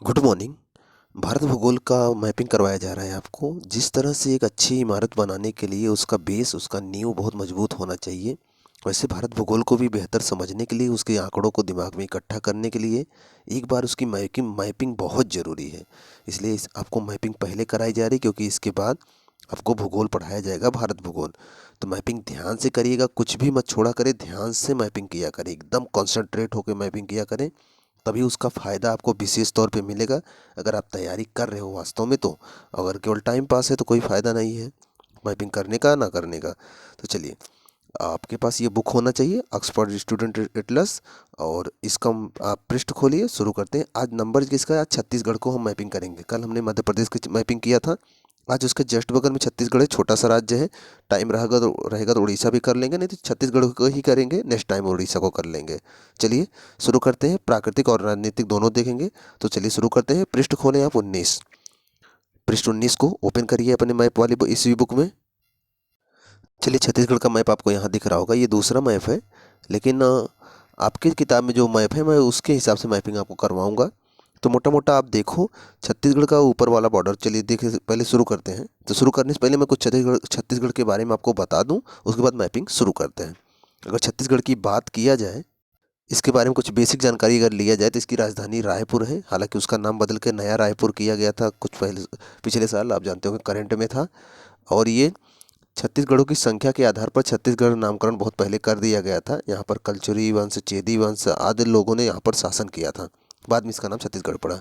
Good morning. Bharat भूगोल का mapping करवाया जा रहा है आपको। जिस तरह से एक अच्छी इमारत बनाने के लिए उसका बेस, उसका नींव बहुत मजबूत होना चाहिए, वैसे भारत भूगोल को भी बेहतर समझने के लिए, उसके आंकड़ों को दिमाग में इकट्ठा करने के लिए एक बार उसकी मैपिंग मैपिंग बहुत ज़रूरी है। इसलिए आपको मैपिंग पहले कराई जा रही है, क्योंकि इसके बाद आपको भूगोल पढ़ाया जाएगा, भारत भूगोल। तो मैपिंग ध्यान से करिएगा, कुछ भी मत छोड़ा करें, ध्यान से मैपिंग किया करें, एकदम कॉन्सेंट्रेट होकर मैपिंग किया करें, तभी उसका फ़ायदा आपको विशेष तौर पे मिलेगा। अगर आप तैयारी कर रहे हो वास्तव में तो, अगर केवल टाइम पास है तो कोई फ़ायदा नहीं है मैपिंग करने का ना करने का। तो चलिए, आपके पास ये बुक होना चाहिए, ऑक्सफोर्ड स्टूडेंट एटलस, और इसका आप पृष्ठ खोलिए। शुरू करते हैं। आज नंबर किसका है? आज छत्तीसगढ़ को हम मैपिंग करेंगे। कल हमने मध्य प्रदेश की मैपिंग किया था, आज उसके जस्ट बगल में छत्तीसगढ़ है, छोटा सा राज्य है। टाइम रहेगा तो उड़ीसा भी कर लेंगे, नहीं तो छत्तीसगढ़ को ही करेंगे, नेक्स्ट टाइम उड़ीसा को कर लेंगे। चलिए शुरू करते हैं। प्राकृतिक और राजनीतिक दोनों देखेंगे। तो चलिए शुरू करते हैं। पृष्ठ खोलें आप 19, पृष्ठ 19 को ओपन करिए अपने मैप वाली इसी बुक में। चलिए, छत्तीसगढ़ का मैप आपको यहाँ दिख रहा होगा, ये दूसरा मैप है, लेकिन आपकी किताब में जो मैप है मैं उसके हिसाब से मैपिंग आपको करवाऊँगा। तो मोटा मोटा आप देखो, छत्तीसगढ़ का ऊपर वाला बॉर्डर। चलिए देखिए, पहले शुरू करते हैं। तो शुरू करने से पहले मैं कुछ छत्तीसगढ़ के बारे में आपको बता दूं, उसके बाद मैपिंग शुरू करते हैं। अगर छत्तीसगढ़ की बात किया जाए, इसके बारे में कुछ बेसिक जानकारी अगर लिया जाए, तो इसकी राजधानी रायपुर है। हालांकि उसका नाम बदल के नया रायपुर किया गया था कुछ पहले, पिछले साल, आप जानते होंगे, करंट में था। और ये छत्तीसगढ़ों की संख्या के आधार पर छत्तीसगढ़ नामकरण बहुत पहले कर दिया गया था। यहाँ पर कलचुरी वंश, चेदी वंश आदि लोगों ने यहाँ पर शासन किया था। बाद में इसका नाम छत्तीसगढ़ पड़ा।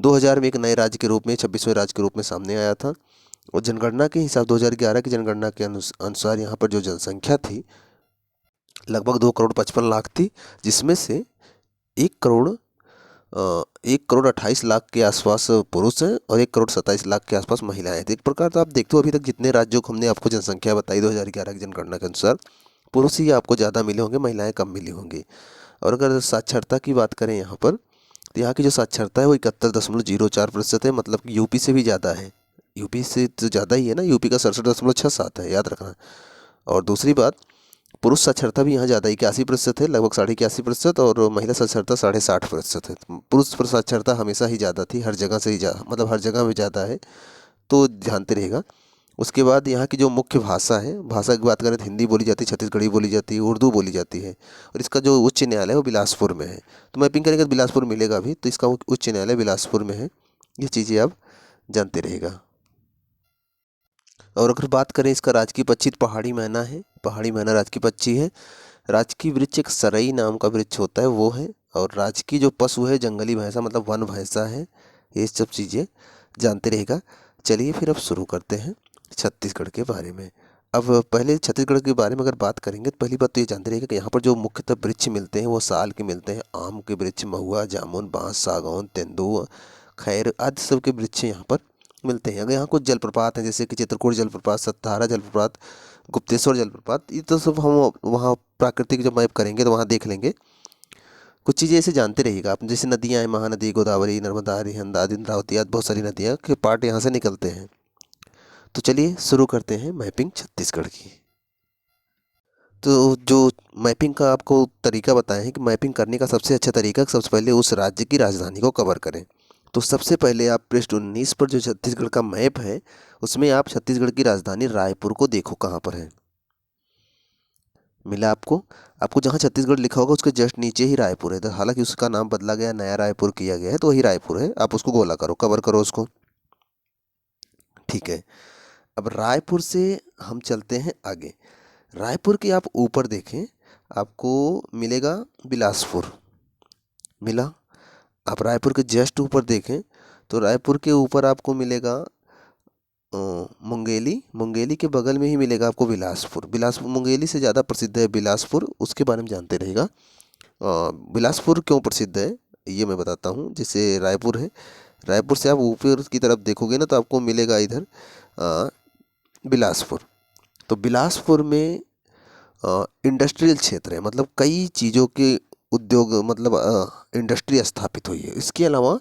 2000 में एक नए राज्य के रूप में, 26वें राज्य के रूप में सामने आया था। और जनगणना के हिसाब 2011 की जनगणना के अनुसार यहाँ पर जो जनसंख्या थी लगभग 2 करोड़ 55 लाख थी, जिसमें से 1 करोड़ 1 करोड़ 28 लाख के आसपास पुरुष हैं और 1 करोड़ 27 लाख के आसपास महिलाएं हैं। तो एक प्रकार तो आप देखते हो, अभी तक जितने राज्यों को हमने आपको जनसंख्या बताई 2011 की जनगणना के अनुसार, पुरुष ही आपको ज़्यादा मिले होंगे, महिलाएं कम मिली होंगी। और अगर साक्षरता की बात करें यहाँ पर, तो यहाँ की जो साक्षरता है वो 71.04% है, मतलब कि यूपी से भी ज़्यादा है। यूपी से तो ज़्यादा ही है ना, यूपी का 67.67 है, याद रखना। और दूसरी बात, पुरुष साक्षरता भी यहाँ ज़्यादा 81% है, लगभग 81.5%, और महिला साक्षरता 60.5% है। पुरुष पर साक्षरता हमेशा ही ज़्यादा थी, हर जगह से ही मतलब हर जगह में ज़्यादा है, तो ध्यानते रहेगा। उसके बाद यहाँ की जो मुख्य भाषा है, भाषा की बात करें तो हिंदी बोली जाती है, छत्तीसगढ़ी बोली जाती है, उर्दू बोली जाती है। और इसका जो उच्च न्यायालय है वो बिलासपुर में है। तो मैपिंग करेंगे तो बिलासपुर मिलेगा भी, तो इसका उच्च न्यायालय बिलासपुर में है। ये चीज़ें आप जानते रहेगा। और अगर बात करें इसका राजकीय पक्षी, तो पहाड़ी मैना है, पहाड़ी मैना राजकीय पक्षी है। राजकीय वृक्ष एक सरई नाम का वृक्ष होता है, वो है। और राजकीय जो पशु है जंगली भैंसा, मतलब वन भैंसा है। ये सब चीज़ें जानते रहेगा। चलिए फिर अब शुरू करते हैं छत्तीसगढ़ के बारे में। अब पहले छत्तीसगढ़ के बारे में अगर बात करेंगे, तो पहली बात तो ये जानते रहेगा कि यहाँ पर जो मुख्यतः वृक्ष मिलते हैं वो साल के मिलते हैं। आम के वृक्ष, महुआ, जामुन, बांस, सागौन, तेंदू, खैर आदि सब के वृक्ष यहाँ पर मिलते हैं। अगर यहाँ कुछ जलप्रपात हैं, जैसे कि चित्रकूट जलप्रपात, सत्तारा जलप्रपात, गुप्तेश्वर जलप्रपात, ये तो सब हम वहाँ प्राकृतिक जब मैप करेंगे तो वहाँ देख लेंगे। कुछ चीज़ें ऐसे जानते रहिएगा आप, जैसे नदियाँ हैं, महानदी, गोदावरी, नर्मदा, रिहंद आदि, इंद्रावती आदि बहुत सारी नदियाँ के पार्ट यहाँ से निकलते हैं। तो चलिए शुरू करते हैं मैपिंग छत्तीसगढ़ की। तो जो मैपिंग का आपको तरीका बताया है कि मैपिंग करने का सबसे अच्छा तरीका, सबसे पहले उस राज्य की राजधानी को कवर करें। तो सबसे पहले आप पृष्ठ 19 पर जो छत्तीसगढ़ का मैप है, उसमें आप छत्तीसगढ़ की राजधानी रायपुर को देखो कहाँ पर है। मिला आपको? आपको जहाँ छत्तीसगढ़ लिखा होगा उसके जस्ट नीचे ही रायपुर है। तो हालांकि उसका नाम बदला गया, नया रायपुर किया गया है, तो वही रायपुर है। आप उसको गोला करो, कवर करो उसको। ठीक है। अब रायपुर से हम चलते हैं आगे। रायपुर के आप ऊपर देखें, आपको मिलेगा बिलासपुर। मिला? आप रायपुर के जस्ट ऊपर देखें तो रायपुर के ऊपर आपको मिलेगा मुंगेली। मुंगेली के बगल में ही मिलेगा आपको बिलासपुर। बिलासपुर मुंगेली से ज़्यादा प्रसिद्ध है बिलासपुर, उसके बारे में जानते रहेगा। बिलासपुर क्यों प्रसिद्ध है ये मैं बताता हूँ। जैसे रायपुर है, रायपुर से आप ऊपर की तरफ देखोगे ना, तो आपको मिलेगा इधर बिलासपुर। तो बिलासपुर में इंडस्ट्रियल क्षेत्र है, मतलब कई चीज़ों के उद्योग, मतलब इंडस्ट्री स्थापित हुई है। इसके अलावा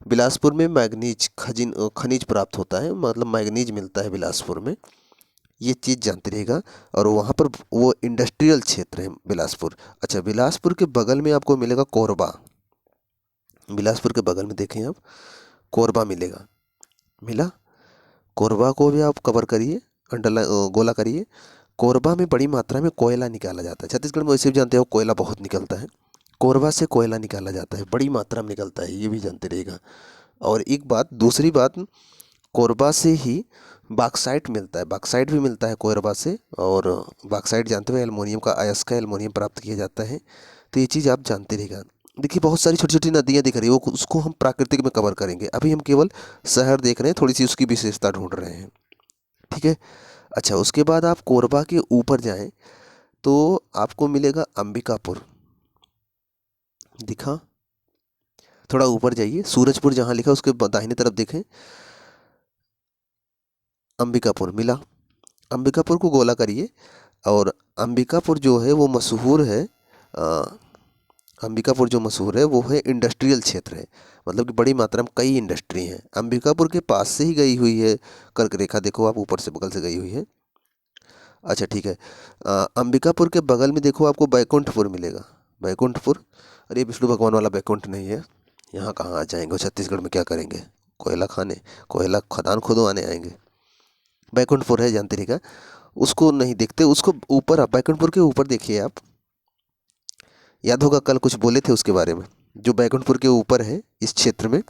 बिलासपुर में मैग्नीज खनिज प्राप्त होता है, मतलब मैग्नीज मिलता है बिलासपुर में। ये चीज़ जानते रहेगा। और वहाँ पर वो इंडस्ट्रियल क्षेत्र है बिलासपुर। अच्छा, बिलासपुर के बगल में आपको मिलेगा कोरबा। बिलासपुर के बगल में देखें आप, कोरबा मिलेगा। मिला? कोरबा को भी आप कवर करिए, गोला करिए। कोरबा में बड़ी मात्रा में कोयला निकाला जाता है। छत्तीसगढ़ में वैसे भी जानते हो कोयला बहुत निकलता है। कोरबा से कोयला निकाला जाता है, बड़ी मात्रा में निकलता है, ये भी जानते रहिएगा। और एक बात, दूसरी बात, कोरबा से ही बॉक्साइट मिलता है, बॉक्साइट भी मिलता है कोरबा से। और बॉक्साइट जानते हो एल्युमिनियम का, अयस्क एल्युमिनियम प्राप्त किया जाता है। तो ये चीज़ आप जानते रहिएगा। देखिए बहुत सारी छोटी छोटी नदियाँ दिख रही है, वो उसको हम प्राकृतिक में कवर करेंगे। अभी हम केवल शहर देख रहे हैं, थोड़ी सी उसकी विशेषता ढूंढ रहे हैं। ठीक है। अच्छा, उसके बाद आप कोरबा के ऊपर जाएं तो आपको मिलेगा अंबिकापुर। दिखा? थोड़ा ऊपर जाइए, सूरजपुर जहाँ लिखा उसके दाहिने तरफ देखें, अंबिकापुर मिला। अंबिकापुर को गोला करिए। और अंबिकापुर जो है वो मशहूर है, अंबिकापुर जो मशहूर है वो है इंडस्ट्रियल क्षेत्र है। मतलब कि बड़ी मात्रा में कई इंडस्ट्री हैं। अंबिकापुर के पास से ही गई हुई है कर्क रेखा, देखो आप ऊपर से बगल से गई हुई है। अच्छा ठीक है। अंबिकापुर के बगल में देखो आपको बैकुंठपुर मिलेगा। बैकुंठपुर, अरे विष्णु भगवान वाला बैकुंठ नहीं है। यहाँ कहाँ आ जाएंगे, छत्तीसगढ़ में क्या करेंगे, कोयला खाने, कोयला खदान खुदवाने आएंगे। बैकुंठपुर है, जानते रहिएगा। उसको नहीं देखते, उसको ऊपर आप बैकुंठपुर के ऊपर देखिए आप। याद होगा कल कुछ बोले थे उसके बारे में, जो बैकुंठपुर के ऊपर है इस क्षेत्र में,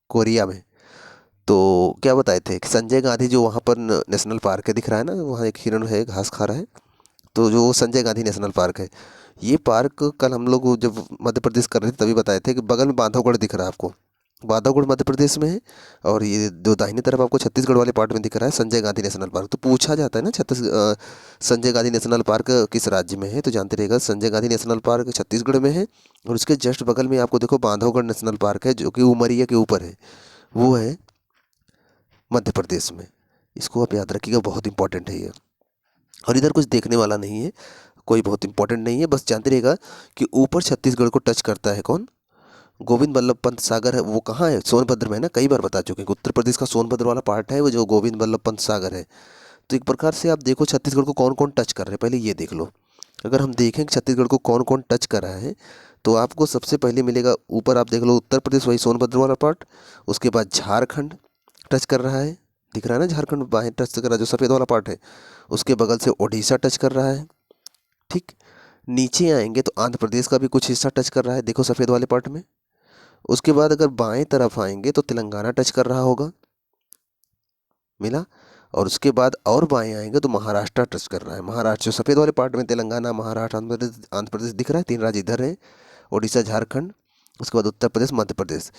कोरिया में। तो क्या बताए थे कि संजय गांधी जो वहाँ पर नेशनल पार्क है, दिख रहा है ना, वहाँ एक हिरण है, घास खा रहा है। तो जो संजय गांधी नेशनल पार्क है, ये पार्क कल हम लोग जब मध्य प्रदेश कर रहे थे तभी बताए थे कि बगल में बांधवगढ़ दिख रहा है आपको। बांधवगढ़ मध्य प्रदेश में है। और ये जो दाहिनी तरफ आपको छत्तीसगढ़ वाले पार्ट में दिख रहा है संजय गांधी नेशनल पार्क। तो पूछा जाता है ना संजय गांधी नेशनल पार्क किस राज्य में है, तो जानते रहेगा संजय गांधी नेशनल पार्क छत्तीसगढ़ में है। और उसके जस्ट बगल में आपको देखो बांधवगढ़ नेशनल पार्क है, जो कि उमरिया के ऊपर है, वो है मध्य प्रदेश में। इसको आप याद रखिएगा, बहुत इंपॉर्टेंट है ये। और इधर कुछ देखने वाला नहीं है, कोई बहुत इंपॉर्टेंट नहीं है, बस जानते रहेगा कि ऊपर छत्तीसगढ़ को टच करता है कौन, गोविंद वल्लभ पंत सागर है। वो कहाँ है, सोनभद्र में है ना, कई बार बता चुके हैं कि उत्तर प्रदेश का सोनभद्र वाला पार्ट है वो जो गोविंद वल्लभ पंत सागर है। तो एक प्रकार से आप देखो छत्तीसगढ़ को कौन कौन टच कर रहे हैं, पहले ये देख लो। अगर हम देखें कि छत्तीसगढ़ को कौन कौन टच कर रहा है, तो आपको सबसे पहले मिलेगा ऊपर, आप देख लो उत्तर प्रदेश, वही सोनभद्र वाला पार्ट। उसके बाद झारखंड टच कर रहा है, दिख रहा है ना, झारखंड बाहर टच कर रहा है, जो सफ़ेद वाला पार्ट है। उसके बगल से उड़ीसा टच कर रहा है। ठीक, नीचे आएंगे तो आंध्र प्रदेश का भी कुछ हिस्सा टच कर रहा है, देखो सफ़ेद वाले पार्ट में। उसके बाद अगर बाएं तरफ आएंगे तो तेलंगाना टच कर रहा होगा, मिला। और उसके बाद और बाएं आएंगे तो महाराष्ट्र टच कर रहा है। महाराष्ट्र जो सफ़ेद वाले पार्ट में तेलंगाना, महाराष्ट्र, आंध्र प्रदेश दिख रहा है, 3 राज्य इधर हैं, उड़ीसा, झारखंड। उसके बाद उत्तर प्रदेश, मध्य प्रदेश।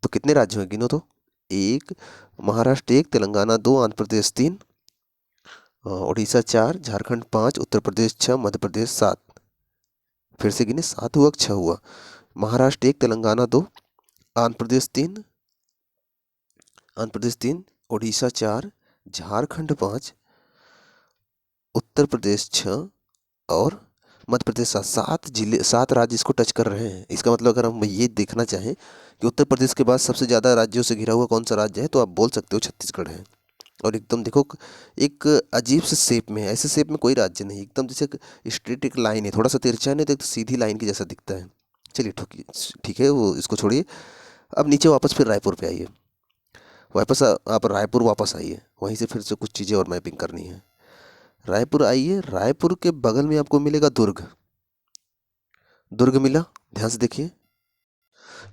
तो कितने राज्य हैं, गिनो तो। 1, महाराष्ट्र 1, तेलंगाना 2, आंध्र प्रदेश 3, उड़ीसा 4, झारखंड 5, उत्तर प्रदेश 6, मध्य प्रदेश 7। फिर से गिने, 7 हुआ, 6 हुआ। महाराष्ट्र 1, तेलंगाना 2, आंध्र प्रदेश 3, उड़ीसा 4, झारखंड 5, उत्तर प्रदेश 6 और मध्य प्रदेश 7। 7 जिले, 7 राज्य इसको टच कर रहे हैं। इसका मतलब अगर हम ये देखना चाहें कि उत्तर प्रदेश के बाद सबसे ज़्यादा राज्यों से घिरा हुआ कौन सा राज्य है, तो आप बोल सकते हो छत्तीसगढ़ है। और एकदम देखो एक अजीब से शेप में है, ऐसे शेप में कोई राज्य नहीं, एकदम जैसे स्ट्रेट एक लाइन है, थोड़ा सा तिरछा नहीं तो एक सीधी लाइन की जैसा दिखता है। चलिए ठीक है, वो इसको छोड़िए। अब नीचे वापस फिर रायपुर पे आइए, वापस आप रायपुर वापस आइए, वहीं से फिर से कुछ चीज़ें और मैपिंग करनी है। रायपुर आइए, रायपुर के बगल में आपको मिलेगा दुर्ग। दुर्ग मिला, ध्यान से देखिए।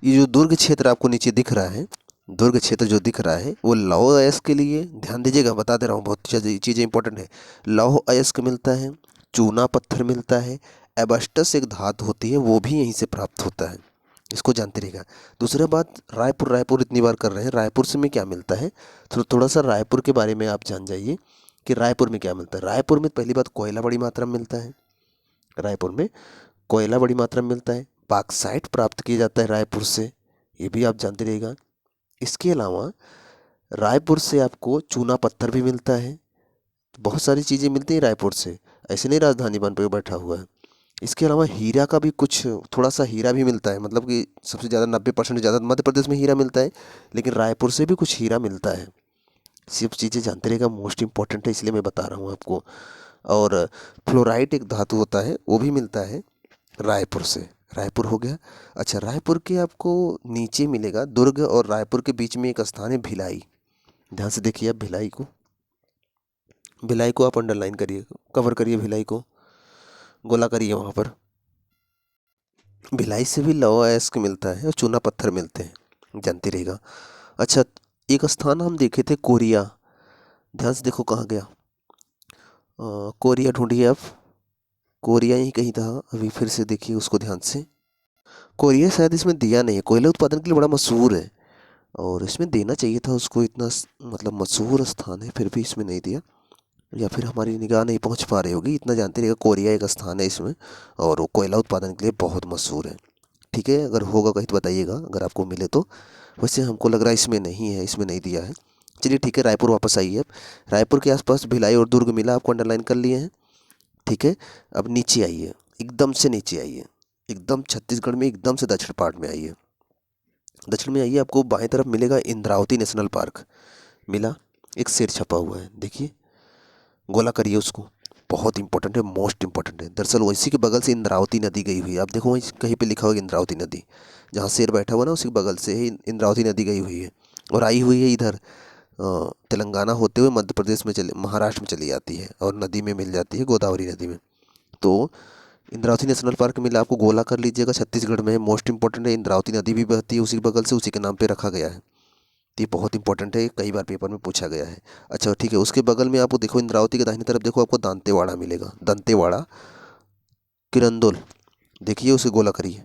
ये जो दुर्ग क्षेत्र आपको नीचे दिख रहा है, दुर्ग क्षेत्र जो दिख रहा है वो लौह अयस्क के लिए, ध्यान दीजिएगा, बता दे रहा हूँ, बहुत चीज़ें इंपॉर्टेंट है। लौह अयस्क मिलता है, चूना पत्थर मिलता है, एबस्टस एक धातु होती है वो भी यहीं से प्राप्त होता है, इसको जानते रहिएगा। दूसरा बात, रायपुर रायपुर इतनी बार कर रहे हैं, रायपुर से में क्या मिलता है, तो थोड़ा सा रायपुर के बारे में आप जान जाइए कि रायपुर में क्या मिलता है। रायपुर में पहली बात कोयला बड़ी मात्रा में मिलता है, रायपुर में कोयला बड़ी मात्रा में मिलता है। बॉक्साइट प्राप्त किया जाता है रायपुर से, ये भी आप जानते रहिएगा। इसके अलावा रायपुर से आपको चूना पत्थर भी मिलता है, बहुत सारी चीज़ें मिलती हैं रायपुर से, ऐसे नहीं राजधानी बन पे बैठा हुआ है। इसके अलावा हीरा का भी कुछ, थोड़ा सा हीरा भी मिलता है, मतलब कि सबसे ज़्यादा 90% ज़्यादा मध्य प्रदेश में हीरा मिलता है, लेकिन रायपुर से भी कुछ हीरा मिलता है। सिर्फ चीज़ें जानते रहेगा, मोस्ट इंपॉर्टेंट है इसलिए मैं बता रहा हूँ आपको। और फ्लोराइट एक धातु होता है, वो भी मिलता है रायपुर से। रायपुर हो गया। अच्छा, रायपुर के आपको नीचे मिलेगा दुर्ग और रायपुर के बीच में एक स्थान है भिलाई। ध्यान से देखिए आप भिलाई को आप अंडरलाइन करिए, कवर करिए, भिलाई को गोला करिए। वहाँ पर भिलाई से भी लौह अयस्क मिलता है और चूना पत्थर मिलते हैं, जानते रहेगा। अच्छा, एक स्थान हम देखे थे कोरिया, ध्यान से देखो कहाँ गया। कोरिया ढूंढिए आप, कोरिया यहीं कहीं था। अभी फिर से देखिए उसको ध्यान से। कोरिया शायद इसमें दिया नहीं है, कोयला उत्पादन के लिए बड़ा मशहूर है और इसमें देना चाहिए था उसको, इतना मतलब मशहूर स्थान है, फिर भी इसमें नहीं दिया, या फिर हमारी निगाह नहीं पहुंच पा रही होगी। इतना जानते रहिएगा, कोरिया एक स्थान है इसमें और वो कोयला उत्पादन के लिए बहुत मशहूर है। ठीक है, अगर होगा कहीं तो बताइएगा अगर आपको मिले तो। वैसे हमको लग रहा है इसमें नहीं है, इसमें नहीं दिया है। चलिए ठीक है, रायपुर वापस आइए। अब रायपुर के आसपास भिलाई और दुर्ग मिला, आपको अंडरलाइन कर लिए हैं। ठीक है, अब नीचे आइए, एकदम से नीचे आइए, एकदम छत्तीसगढ़ में एकदम से दक्षिण पार्ट में आइए। दक्षिण में आइए, आपको बाएं तरफ मिलेगा इंद्रावती नेशनल पार्क। मिला, एक शेर छपा हुआ है, देखिए, गोला करिए उसको। बहुत इंपॉर्टेंट है, मोस्ट इंपॉर्टेंट है। दरअसल उसी के बगल से इंद्रावती नदी गई हुई है। आप देखो वहीं कहीं पे लिखा होगा इंद्रावती नदी, जहाँ शेर बैठा हुआ ना उसी के बगल से ही इंद्रावती नदी गई हुई है और आई हुई है इधर तेलंगाना होते हुए मध्य प्रदेश में चले, महाराष्ट्र में चली जाती है और नदी में मिल जाती है, गोदावरी नदी में। तो इंद्रावती नेशनल पार्क मिला, आपको गोला कर लीजिएगा, छत्तीसगढ़ में है, मोस्ट इंपॉर्टेंट है। इंद्रावती नदी भी बहती है उसी के बगल से, उसी के नाम पे रखा गया है। तो ये बहुत इंपॉर्टेंट है, कई बार पेपर में पूछा गया है। अच्छा ठीक है, उसके बगल में आपको देखो इंद्रावती के दाहिनी तरफ देखो, आपको दांतेवाड़ा मिलेगा, दंतेवाड़ा, किरंदुल, देखिए उसे गोला करिए।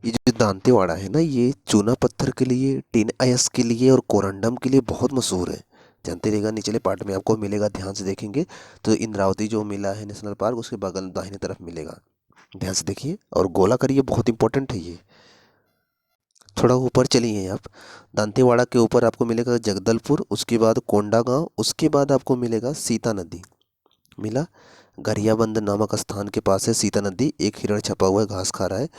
ये जो दांतेवाड़ा है ना, ये चूना पत्थर के लिए, टिन अयस्क के लिए और कोरंडम के लिए बहुत मशहूर है, जानते रहेगा। निचले पार्ट में आपको मिलेगा, ध्यान से देखेंगे तो इंद्रावती जो मिला है नेशनल पार्क, उसके बगल दाहिने तरफ मिलेगा, ध्यान से देखिए और गोला करिए, बहुत इंपॉर्टेंट है ये। थोड़ा ऊपर चलिए आप, दांतेवाड़ा के ऊपर आपको मिलेगा जगदलपुर, उसके बाद कोंडागांव, उसके बाद आपको मिलेगा सीता नदी। मिला, गरियाबंद नामक स्थान के पास है सीता नदी, एक हिरण छपा हुआ है, घास खा रहा है।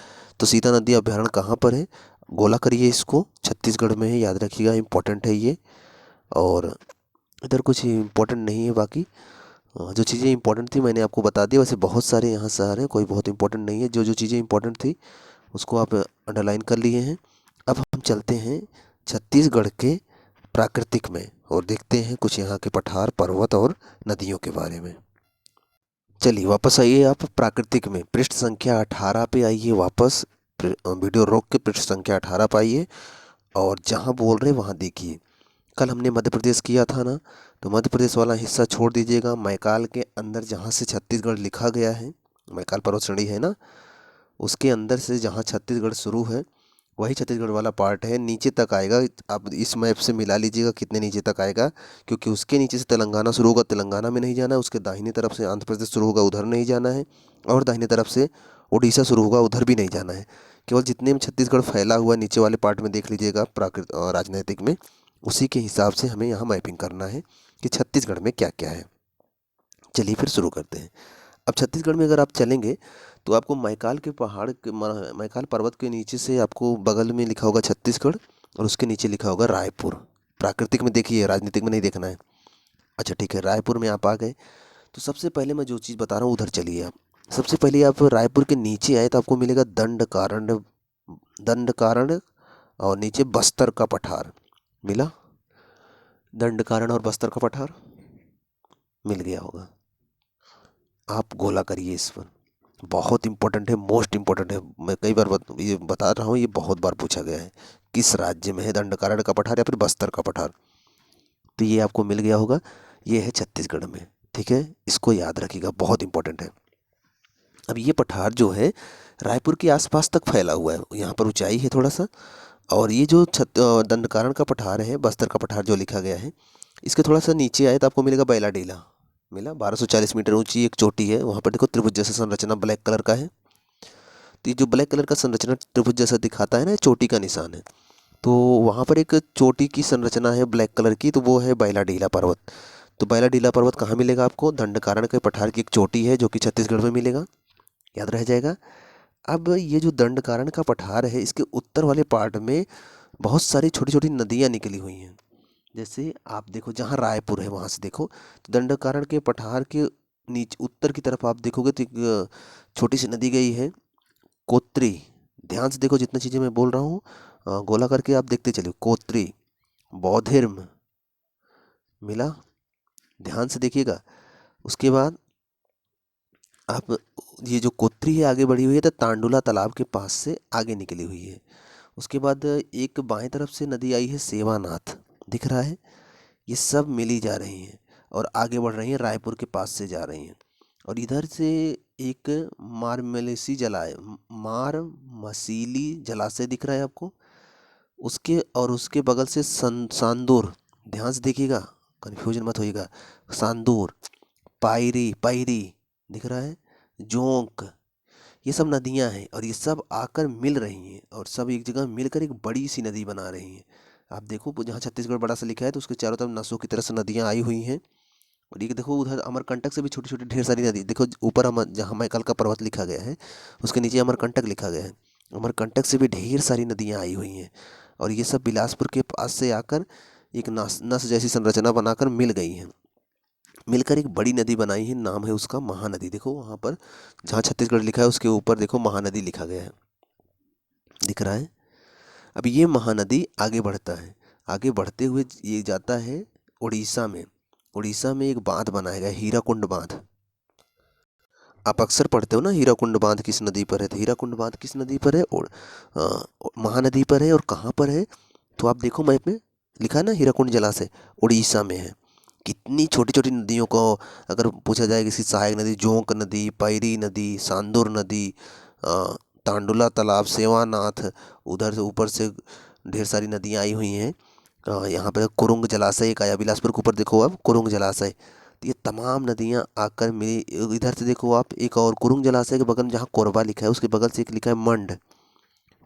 तो सीता नदी अभ्यारण्य कहाँ पर है, गोला करिए इसको, छत्तीसगढ़ में है, याद रखिएगा, इंपॉर्टेंट है ये। और इधर कुछ इंपॉर्टेंट नहीं है बाकी। जो चीज़ें इंपॉर्टेंट थी मैंने आपको बता दिया। वैसे बहुत सारे यहाँ शहर हैं, कोई बहुत इंपॉर्टेंट नहीं है। जो जो चीज़ें इंपॉर्टेंट थी उसको आप अंडरलाइन कर लिए हैं। अब हम चलते हैं छत्तीसगढ़ के प्राकृतिक में और देखते हैं कुछ यहाँ के पठार, पर्वत और नदियों के बारे में। चलिए वापस आइए आप प्राकृतिक में, पृष्ठ संख्या 18 पे आइए वापस। वीडियो रोक के पृष्ठ संख्या 18 पे आइए और जहाँ बोल रहे वहाँ देखिए। कल हमने मध्य प्रदेश किया था ना, तो मध्य प्रदेश वाला हिस्सा छोड़ दीजिएगा। मैकाल के अंदर जहाँ से छत्तीसगढ़ लिखा गया है, मैकाल पर्वत श्रेणी है ना, उसके अंदर से जहाँ छत्तीसगढ़ शुरू है वही छत्तीसगढ़ वाला पार्ट है, नीचे तक आएगा। आप इस मैप से मिला लीजिएगा कितने नीचे तक आएगा, क्योंकि उसके नीचे से तेलंगाना शुरू होगा, तेलंगाना में नहीं जाना है। उसके दाहिनी तरफ से आंध्र प्रदेश शुरू होगा, उधर नहीं जाना है। और दाहिनी तरफ से उड़ीसा शुरू होगा, उधर भी नहीं जाना है। केवल जितने में छत्तीसगढ़ फैला हुआ है नीचे वाले पार्ट में देख लीजिएगा, प्राकृत राजनीतिक में, उसी के हिसाब से हमें यहाँ मैपिंग करना है कि छत्तीसगढ़ में क्या क्या है। चलिए फिर शुरू करते हैं। अब छत्तीसगढ़ में अगर आप चलेंगे तो आपको मैकाल के पहाड़ के मैकाल पर्वत के नीचे से आपको बगल में लिखा होगा छत्तीसगढ़ और उसके नीचे लिखा होगा रायपुर। प्राकृतिक में देखिए, राजनीतिक में नहीं देखना है। अच्छा ठीक है, रायपुर में आप आ गए तो सबसे पहले मैं जो चीज़ बता रहा हूँ उधर चलिए आप। सबसे पहले आप रायपुर के नीचे आए तो आपको मिलेगा दंडकारण्य, दंडकारण्य और नीचे बस्तर का पठार। मिला, दंडकारण्य और बस्तर का पठार मिल गया होगा। आप गोला करिए इस पर, बहुत इंपॉर्टेंट है, मोस्ट इंपॉर्टेंट है। मैं कई बार ये बता रहा हूँ, ये बहुत बार पूछा गया है, किस राज्य में है दंडकारण्य का पठार या फिर बस्तर का पठार। तो ये आपको मिल गया होगा, ये है छत्तीसगढ़ में। ठीक है, इसको याद रखिएगा, बहुत इंपॉर्टेंट है। अब ये पठार जो है रायपुर के आसपास तक फैला हुआ है, यहाँ पर ऊंचाई है थोड़ा सा। और ये जो दंडकारण्य का पठार है, बस्तर का पठार जो लिखा गया है, इसके थोड़ा सा नीचे आए तो आपको मिलेगा बैलाडीला। मिला, 1240 मीटर ऊंची एक चोटी है, वहाँ पर देखो त्रिभुज जैसा संरचना ब्लैक कलर का है। तो ये जो ब्लैक कलर का संरचना त्रिभुज जैसा दिखाता है ना, चोटी का निशान है। तो वहाँ पर एक चोटी की संरचना है ब्लैक कलर की, तो वो है बैलाडीला पर्वत। तो बैलाडीला पर्वत कहाँ मिलेगा आपको, दंडकारण्य के पठार की एक चोटी है जो कि छत्तीसगढ़ में मिलेगा, याद रह जाएगा। अब ये जो दंडकारण्य का पठार है, इसके उत्तर वाले पार्ट में बहुत सारी छोटी छोटी नदियाँ निकली हुई हैं। जैसे आप देखो जहाँ रायपुर है वहाँ से देखो तो दंडकारण्य के पठार के नीचे उत्तर की तरफ आप देखोगे तो एक छोटी सी नदी गई है, कोत्री, ध्यान से देखो जितनी चीज़ें मैं बोल रहा हूँ, गोला करके आप देखते चलिए। कोत्री, बौधिर्म, मिला, ध्यान से देखिएगा। उसके बाद आप ये जो कोत्री है आगे बढ़ी हुई है तो तांडुला तालाब के पास से आगे निकली हुई है। उसके बाद एक बाएं तरफ से नदी आई है सेवानाथ, दिख रहा है। ये सब मिली जा रही हैं और आगे बढ़ रही हैं, रायपुर के पास से जा रही हैं। और इधर से एक मारमलेसी जलाय मार मसीली जलाशय दिख रहा है आपको। उसके और उसके बगल से सांदूर, ध्यान से देखिएगा, कन्फ्यूजन मत होइएगा। सांदूर, पायरी पायरी दिख रहा है, जोंक, ये सब नदियां हैं और ये सब आकर मिल रही हैं और सब एक जगह मिलकर एक बड़ी सी नदी बना रही हैं। आप देखो जहाँ छत्तीसगढ़ बड़ा सा लिखा है तो उसके चारों तरफ नसों की तरह से नदियाँ आई हुई हैं। और ये देखो उधर अमरकंटक से भी छोटी छोटी ढेर सारी नदी देखो, ऊपर जहाँ मैकल का पर्वत लिखा गया है उसके नीचे अमरकंटक लिखा गया है। अमरकंटक से भी ढेर सारी नदियाँ आई हुई हैं और ये सब बिलासपुर के पास से आकर एक नस नस जैसी संरचना बनाकर मिल गई हैं। मिलकर एक बड़ी नदी बनाई है, नाम है उसका महानदी। देखो वहाँ पर जहाँ छत्तीसगढ़ लिखा है उसके ऊपर देखो महानदी लिखा गया है, दिख रहा है। अब ये महानदी आगे बढ़ता है, आगे बढ़ते हुए ये जाता है उड़ीसा में। उड़ीसा में एक बांध बनाया गया, हीराकुंड बांध। आप अक्सर पढ़ते हो ना हीराकुंड बांध किस नदी पर है, तो हीराकुंड बांध किस नदी पर है, और महानदी पर है। और कहाँ पर है तो आप देखो मैप में लिखा है ना, हीराकुंड जलाशय उड़ीसा में है। कितनी छोटी छोटी नदियों को अगर पूछा जाए, किसी सहायक नदी, जोंक नदी, पैरी नदी, सांदुर नदी, अ, तांडुला तालाब, सेवानाथ, उधर से ऊपर से ढेर सारी नदियाँ आई हुई हैं। यहाँ पर कुरुंग जलाशय एक आया बिलासपुर के ऊपर, देखो अब कुरुंग जलाशय। तो ये तमाम नदियाँ आकर मिली। इधर से देखो आप, एक और कुरुंग जलाशय के बगल में जहाँ कोरबा लिखा है उसके बगल से एक लिखा है मंड,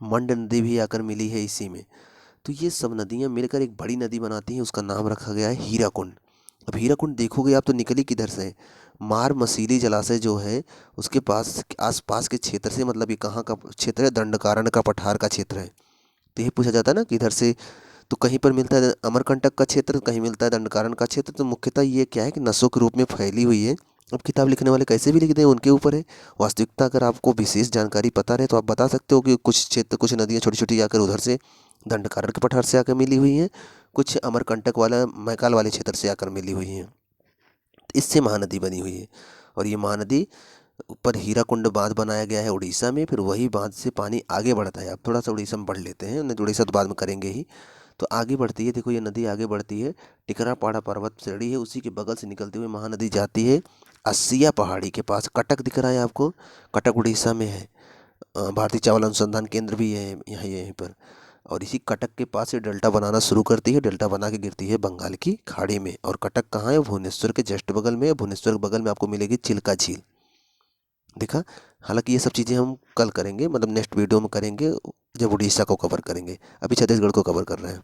मंड नदी भी आकर मिली है इसी में। तो ये सब नदियाँ मिलकर एक बड़ी नदी बनाती हैं, उसका नाम रखा गया है हीराकुंड। अब हीराकुंड देखोगे आप तो निकली किधर से है, मार मसीली जलाशय जो है उसके पास आसपास के क्षेत्र से। मतलब ये कहाँ का क्षेत्र है, दंडकारण्य का पठार का क्षेत्र है। तो ये पूछा जाता है ना कि इधर से, तो कहीं पर मिलता है अमरकंटक का क्षेत्र, कहीं मिलता है दंडकारण्य का क्षेत्र। तो मुख्यतः ये क्या है कि नसों के रूप में फैली हुई है। अब किताब लिखने वाले कैसे भी लिख दें उनके ऊपर है। वास्तविकता अगर आपको विशेष जानकारी पता रहे तो आप बता सकते हो कि कुछ क्षेत्र, कुछ नदियाँ छोटी छोटी आकर उधर से दंडकारण्य के पठार से आकर मिली हुई हैं, कुछ अमरकंटक वाला मैकाल वाले क्षेत्र से आकर मिली हुई हैं। इससे महानदी बनी हुई है। और ये महानदी ऊपर हीराकुंड बांध बनाया गया है उड़ीसा में, फिर वही बांध से पानी आगे बढ़ता है। अब थोड़ा सा उड़ीसा में बढ़ लेते हैं, नहीं तो उड़ीसा तो बाद में करेंगे ही। तो आगे बढ़ती है, देखो ये नदी आगे बढ़ती है, टिकरापाड़ा पर्वत श्रेणी है उसी के बगल से निकलती हुई महानदी जाती है अस्सिया पहाड़ी के पास। कटक दिख रहा है आपको, कटक उड़ीसा में है। भारतीय चावल अनुसंधान केंद्र भी है यहाँ यहीं पर। और इसी कटक के पास से डेल्टा बनाना शुरू करती है, डेल्टा बना के गिरती है बंगाल की खाड़ी में। और कटक कहाँ है, भुवनेश्वर के जस्ट बगल में है। भुवनेश्वर के बगल में आपको मिलेगी चिल्का झील, देखा। हालांकि ये सब चीज़ें हम कल करेंगे, मतलब नेक्स्ट वीडियो में करेंगे जब उड़ीसा को कवर करेंगे, अभी छत्तीसगढ़ को कवर कर रहे हैं।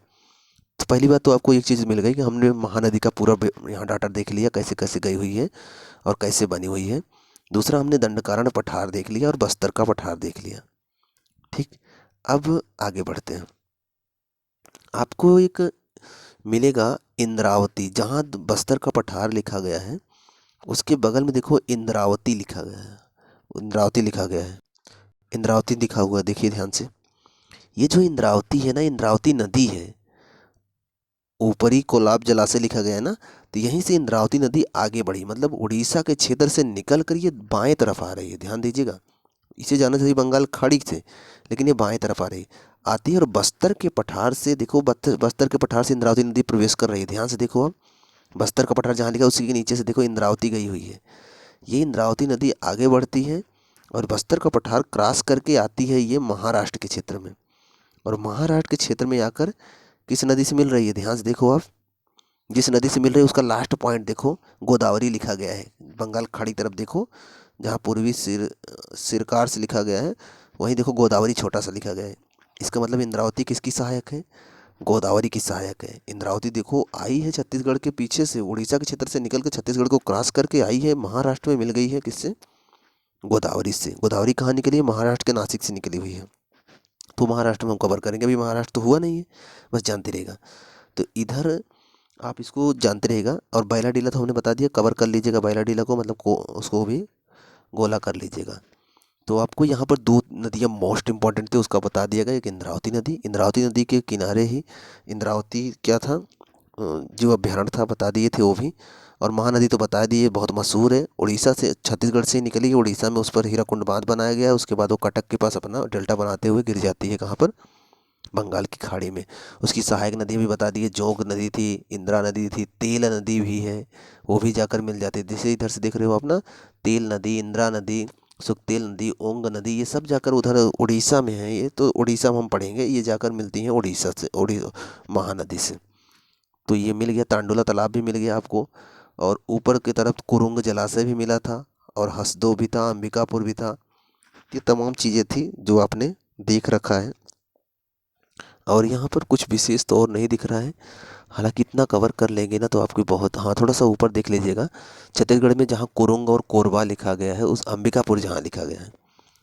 तो पहली बात तो आपको एक चीज़ मिल गई कि हमने महानदी का पूरा यहाँ डाटा देख लिया, कैसे कैसे गई हुई है और कैसे बनी हुई है। दूसरा, हमने दंडकारण्य पठार देख लिया और बस्तर का पठार देख लिया। ठीक, अब आगे बढ़ते हैं। आपको एक मिलेगा इंद्रावती, जहाँ बस्तर का पठार लिखा गया है उसके बगल में देखो इंद्रावती लिखा गया है, इंद्रावती लिखा गया है, इंद्रावती लिखा हुआ है, देखिए ध्यान से। ये जो इंद्रावती है ना, इंद्रावती नदी है, ऊपरी कोलाब जलाशय लिखा गया है ना, तो यहीं से इंद्रावती नदी आगे बढ़ी, मतलब उड़ीसा के क्षेत्र से निकल कर ये बाएं तरफ आ रही है। ध्यान दीजिएगा, इसे जाना चाहिए बंगाल खाड़ी से, लेकिन ये बाएं तरफ आ रही आती है। और बस्तर के पठार से देखो, बस्तर के पठार से इंद्रावती नदी प्रवेश कर रही है। ध्यान से देखो आप, बस्तर का पठार जहाँ लिखा है उसी के नीचे से देखो इंद्रावती गई हुई है। ये इंद्रावती नदी आगे बढ़ती है और बस्तर का पठार क्रॉस करके आती है ये महाराष्ट्र के क्षेत्र में। और महाराष्ट्र के क्षेत्र में आकर किस नदी से मिल रही है, ध्यान से देखो आप, जिस नदी से मिल रही है उसका लास्ट पॉइंट देखो, गोदावरी लिखा गया है। बंगाल खाड़ी तरफ देखो, जहाँ पूर्वी सिरकार से लिखा गया है, वहीं देखो गोदावरी छोटा सा लिखा गया है। इसका मतलब इंद्रावती किसकी सहायक है, गोदावरी की सहायक है। इंद्रावती देखो आई है छत्तीसगढ़ के पीछे से, उड़ीसा के क्षेत्र से निकल कर छत्तीसगढ़ को क्रॉस करके आई है, महाराष्ट्र में मिल गई है किससे, गोदावरी से। गोदावरी कहाँ निकली है, महाराष्ट्र के नासिक से निकली हुई है। तो महाराष्ट्र में हम कवर करेंगे, अभी महाराष्ट्र तो हुआ नहीं है, बस जानते रहेगा। तो इधर आप इसको जानते रहेगा। और बैलाडीला तो हमने बता दिया, कवर कर लीजिएगा बैलाडीला को, मतलब को उसको भी गोला कर लीजिएगा। तो आपको यहाँ पर 2 नदियाँ मोस्ट इम्पॉर्टेंट थी उसका बता दिया गया। एक इंद्रावती नदी के किनारे ही इंद्रावती क्या था, जो अभ्यारण्य था बता दिए थे वो भी। और महानदी तो बता दिए, बहुत मशहूर है, उड़ीसा से छत्तीसगढ़ से निकली है, उड़ीसा में उस पर हीराकुंड बांध बनाया गया है। उसके बाद वो कटक के पास अपना डेल्टा बनाते हुए गिर जाती है कहाँ पर, बंगाल की खाड़ी में। उसकी सहायक नदी भी बता दी है, जोंक नदी थी, इंदिरा नदी थी, तेल नदी भी है, वो भी जाकर मिल जाती है। जैसे इधर से देख रहे हो अपना तेल नदी, इंदिरा नदी, सुखतेल नदी, ओंग नदी, ये सब जाकर उधर उड़ीसा में है। ये तो उड़ीसा में हम पढ़ेंगे, ये जाकर मिलती हैं उड़ीसा से, महानदी से। तो ये मिल गया, तांडुला तालाब भी मिल गया आपको। और ऊपर की तरफ कुरुंग जलाशय भी मिला था, और हसदो भी था, अंबिकापुर भी था। ये तमाम चीज़ें थी जो आपने देख रखा है। और यहाँ पर कुछ विशेष तो और नहीं दिख रहा है, हालांकि इतना कवर कर लेंगे ना तो आपकी बहुत। हाँ, थोड़ा सा ऊपर देख लीजिएगा, छत्तीसगढ़ में जहाँ कुरुंग और कोरबा लिखा गया है, उस अंबिकापुर जहाँ लिखा गया है,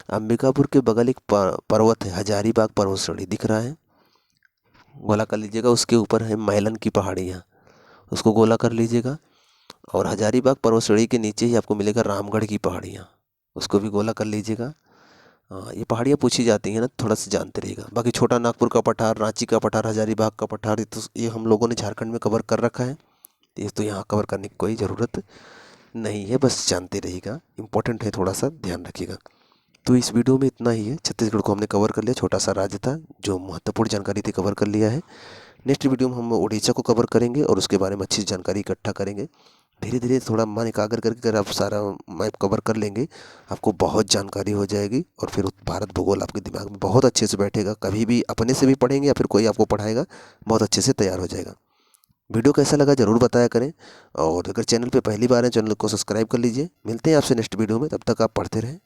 अंबिकापुर के बगल एक पर्वत है, हजारीबाग पर्वत श्रेणी दिख रहा है, गोला कर लीजिएगा। उसके ऊपर है मैलन की पहाड़ियाँ, उसको गोला कर लीजिएगा। और हजारीबाग पर्वत श्रेणी के नीचे ही आपको मिलेगा रामगढ़ की पहाड़ियाँ, उसको भी गोला कर लीजिएगा। हाँ, ये पहाड़ियाँ पूछी जाती हैं ना, थोड़ा सा जानते रहिएगा। बाकी छोटा नागपुर का पठार, रांची का पठार, हजारीबाग का पठार, ये हम लोगों ने झारखंड में कवर कर रखा है। ये तो यहाँ कवर करने की कोई ज़रूरत नहीं है, बस जानते रहिएगा, इंपॉर्टेंट है, थोड़ा सा ध्यान रखिएगा। तो इस वीडियो में इतना ही है, छत्तीसगढ़ को हमने कवर कर लिया, छोटा सा राज्य था, जो महत्वपूर्ण जानकारी थी कवर कर लिया है। नेक्स्ट वीडियो में हम उड़ीसा को कवर करेंगे और उसके बारे में अच्छी जानकारी इकट्ठा करेंगे। धीरे धीरे थोड़ा मन एकाग्र करके अगर आप सारा मैप कवर कर लेंगे, आपको बहुत जानकारी हो जाएगी, और फिर भारत भूगोल आपके दिमाग में बहुत अच्छे से बैठेगा। कभी भी अपने से भी पढ़ेंगे या फिर कोई आपको पढ़ाएगा, बहुत अच्छे से तैयार हो जाएगा। वीडियो कैसा लगा ज़रूर बताया करें, और अगर चैनल पे पहली बार है चैनल को सब्सक्राइब कर लीजिए। मिलते हैं आपसे नेक्स्ट वीडियो में, तब तक आप पढ़ते रहें।